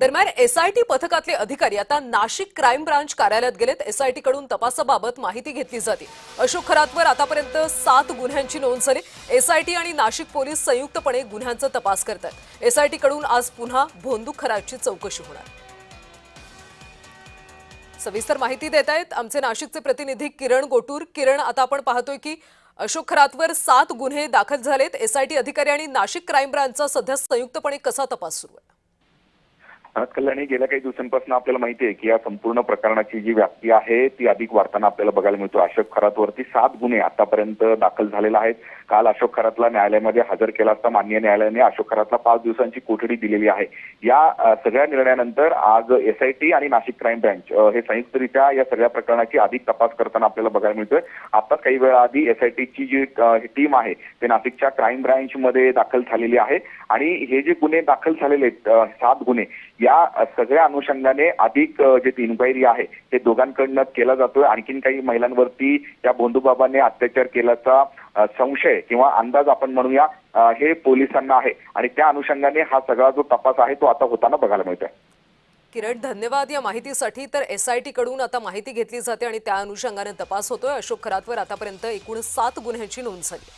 दरम्यान एसआयटी पथकातले अधिकारी आता नाशिक क्राईम ब्रांच कार्यालयात गेलेत। एसआयटी कडून तपासाबाबत माहिती घेतली जाते। अशोक खरातवर आतापर्यंत 7 गुन्ह्यांची नोंद झाली। एसआयटी आणि नाशिक पोलीस संयुक्तपणे गुन्ह्यांचा तपास करतात। एसआयटी कडून आज पुन्हा भोंदू खरातची चौकशी होणार। सविस्तर माहिती देत आहेत आमचे नाशिकचे प्रतिनिधी किरण गोटूर। किरण, आता आपण पाहतोय की अशोक खरातवर 7 गुन्हे दाखल झालेत। एसआयटी अधिकारी आणि नाशिक क्राईम ब्रांचचा सध्या संयुक्तपणे कसा तपास सुरू आहे? कल्याणी, गेल्या काही दिवसांपासून आपल्याला माहिती आहे की या संपूर्ण प्रकरणाची जी व्याप्ती आहे ती अधिक वाढताना आपल्याला बघायला मिळतो। अशोक खरातवरती 7 गुन्हे आतापर्यंत दाखल झालेले आहेत। काल अशोक खरातला न्यायालयामध्ये हजर केला असता माननीय न्यायालयाने अशोक खरातला 5 दिवसांची कोठडी दिलेली आहे। या सगळ्या निर्णयानंतर आज एसआयटी आणि नाशिक क्राईम ब्रांच हे संयुक्तरित्या या सगळ्या प्रकरणाची अधिक तपास करताना आपल्याला बघायला मिळतोय। आता काही वेळाआधी एसआयटीची जी टीम आहे ते नाशिकच्या क्राईम ब्रांच मध्ये दाखल झालेली आहे आणि हे जे गुन्हे दाखल झालेले आहेत 7 गुन्हे, या सगळ्या अनुषंगाने अधिक जे इन्क्वायरी आहे ते दोघांकडनं केला जातोय। आणखीन काही महिलांवरती या भोंदूबाबांनी अत्याचार केल्याचा संशय किंवा अंदाज आपण म्हणूया हे पोलिसांना आहे आणि त्या अनुषंगाने हा सगळा जो तपास आहे तो आता होताना बघायला मिळतोय। किरण, धन्यवाद या माहितीसाठी। तर एसआयटी कडून आता माहिती घेतली जाते आणि त्या अनुषंगाने तपास होतोय। अशोक खरातवर आतापर्यंत एकूण 7 गुन्ह्यांची नोंद झाली।